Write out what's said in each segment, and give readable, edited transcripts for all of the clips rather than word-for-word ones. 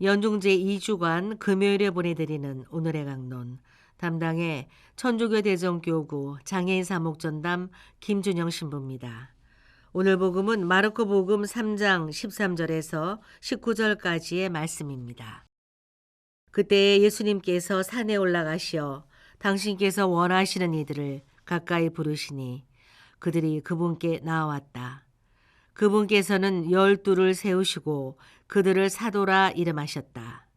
연중제 2주간 금요일에 보내드리는 오늘의 강론 담당의 천주교 대전교구 장애인 사목전담 김준영 신부입니다. 오늘 복음은 마르코 복음 3장 13절에서 19절까지의 말씀입니다. 그때 예수님께서 산에 올라가시어 당신께서 원하시는 이들을 가까이 부르시니 그들이 그분께 나아왔다. 그분께서는 12를 세우시고 그들을 사도라 이름하셨다.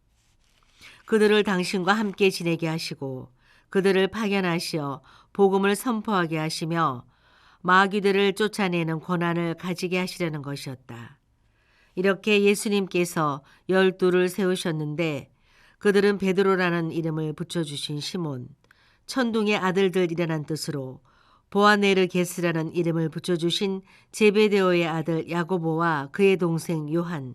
그들을 당신과 함께 지내게 하시고 그들을 파견하시어 복음을 선포하게 하시며 마귀들을 쫓아내는 권한을 가지게 하시려는 것이었다. 이렇게 예수님께서 12를 세우셨는데 그들은 베드로라는 이름을 붙여주신 시몬, 천둥의 아들들이라는 뜻으로 보아네르게스라는 이름을 붙여주신 제베데오의 아들 야고보와 그의 동생 요한,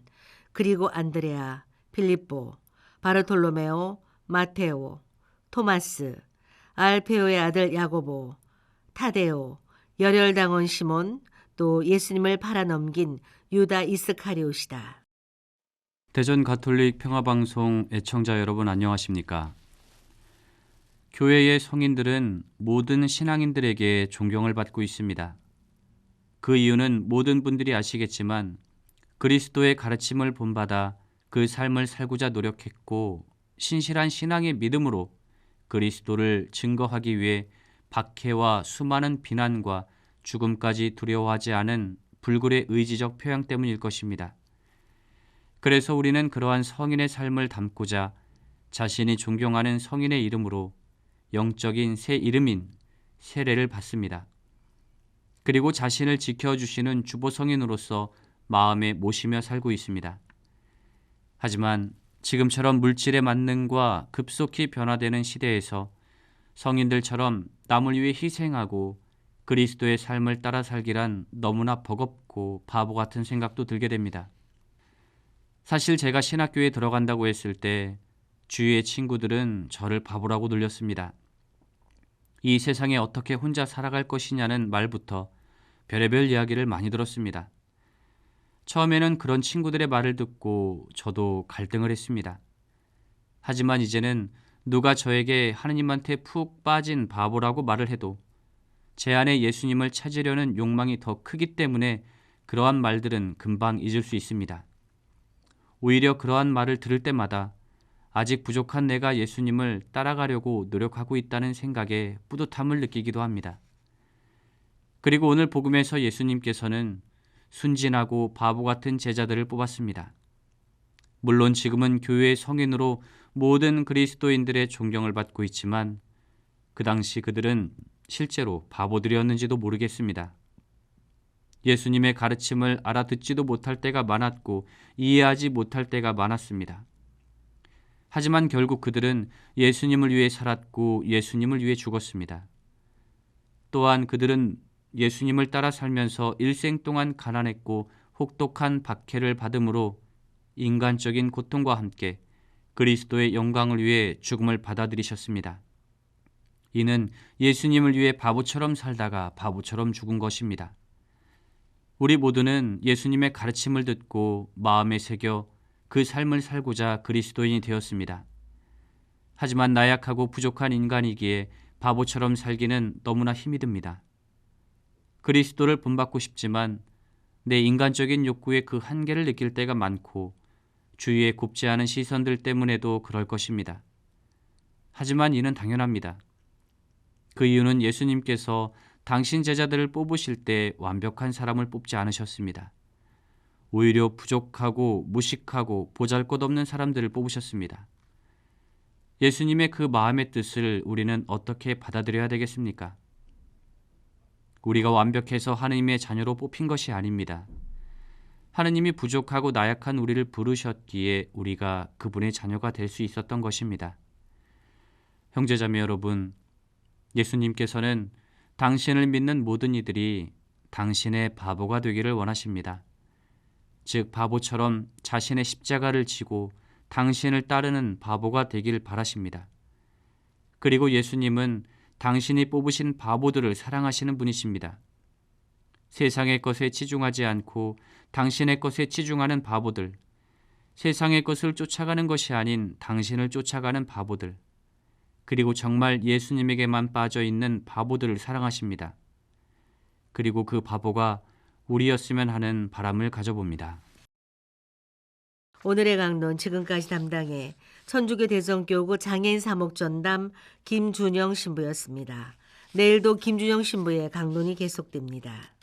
그리고 안드레아, 필립보, 바르톨로메오, 마테오, 토마스, 알페오의 아들 야고보, 타데오, 열혈당원 시몬, 또 예수님을 팔아넘긴 유다 이스카리옷이다. 대전 가톨릭 평화방송 애청자 여러분 안녕하십니까? 교회의 성인들은 모든 신앙인들에게 존경을 받고 있습니다. 그 이유는 모든 분들이 아시겠지만 그리스도의 가르침을 본받아 그 삶을 살고자 노력했고 신실한 신앙의 믿음으로 그리스도를 증거하기 위해 박해와 수많은 비난과 죽음까지 두려워하지 않은 불굴의 의지적 표양 때문일 것입니다. 그래서 우리는 그러한 성인의 삶을 담고자 자신이 존경하는 성인의 이름으로 영적인 새 이름인 세례를 받습니다. 그리고 자신을 지켜주시는 주보 성인으로서 마음에 모시며 살고 있습니다. 하지만 지금처럼 물질의 만능과 급속히 변화되는 시대에서 성인들처럼 남을 위해 희생하고 그리스도의 삶을 따라 살기란 너무나 버겁고 바보 같은 생각도 들게 됩니다. 사실 제가 신학교에 들어간다고 했을 때 주위의 친구들은 저를 바보라고 놀렸습니다. 이 세상에 어떻게 혼자 살아갈 것이냐는 말부터 별의별 이야기를 많이 들었습니다. 처음에는 그런 친구들의 말을 듣고 저도 갈등을 했습니다. 하지만 이제는 누가 저에게 하느님한테 푹 빠진 바보라고 말을 해도 제 안에 예수님을 찾으려는 욕망이 더 크기 때문에 그러한 말들은 금방 잊을 수 있습니다. 오히려 그러한 말을 들을 때마다 아직 부족한 내가 예수님을 따라가려고 노력하고 있다는 생각에 뿌듯함을 느끼기도 합니다. 그리고 오늘 복음에서 예수님께서는 순진하고 바보 같은 제자들을 뽑았습니다. 물론 지금은 교회의 성인으로 모든 그리스도인들의 존경을 받고 있지만 그 당시 그들은 실제로 바보들이었는지도 모르겠습니다. 예수님의 가르침을 알아듣지도 못할 때가 많았고 이해하지 못할 때가 많았습니다. 하지만 결국 그들은 예수님을 위해 살았고 예수님을 위해 죽었습니다. 또한 그들은 예수님을 따라 살면서 일생 동안 가난했고 혹독한 박해를 받음으로 인간적인 고통과 함께 그리스도의 영광을 위해 죽음을 받아들이셨습니다. 이는 예수님을 위해 바보처럼 살다가 바보처럼 죽은 것입니다. 우리 모두는 예수님의 가르침을 듣고 마음에 새겨 그 삶을 살고자 그리스도인이 되었습니다. 하지만 나약하고 부족한 인간이기에 바보처럼 살기는 너무나 힘이 듭니다. 그리스도를 본받고 싶지만 내 인간적인 욕구의 그 한계를 느낄 때가 많고 주위의 곱지 않은 시선들 때문에도 그럴 것입니다. 하지만 이는 당연합니다. 그 이유는 예수님께서 당신 제자들을 뽑으실 때 완벽한 사람을 뽑지 않으셨습니다. 오히려 부족하고 무식하고 보잘것없는 사람들을 뽑으셨습니다. 예수님의 그 마음의 뜻을 우리는 어떻게 받아들여야 되겠습니까? 우리가 완벽해서 하느님의 자녀로 뽑힌 것이 아닙니다. 하느님이 부족하고 나약한 우리를 부르셨기에 우리가 그분의 자녀가 될 수 있었던 것입니다. 형제자매 여러분, 예수님께서는 당신을 믿는 모든 이들이 당신의 바보가 되기를 원하십니다. 즉 바보처럼 자신의 십자가를 지고 당신을 따르는 바보가 되길 바라십니다. 그리고 예수님은 당신이 뽑으신 바보들을 사랑하시는 분이십니다. 세상의 것에 치중하지 않고 당신의 것에 치중하는 바보들, 세상의 것을 쫓아가는 것이 아닌 당신을 쫓아가는 바보들, 그리고 정말 예수님에게만 빠져 있는 바보들을 사랑하십니다. 그리고 그 바보가 우리였으면 하는 바람을 가져봅니다. 오늘의 강론 지금까지 담당해 천주교 대전교구 장애인 사목전담 김준영 신부였습니다. 내일도 김준영 신부의 강론이 계속됩니다.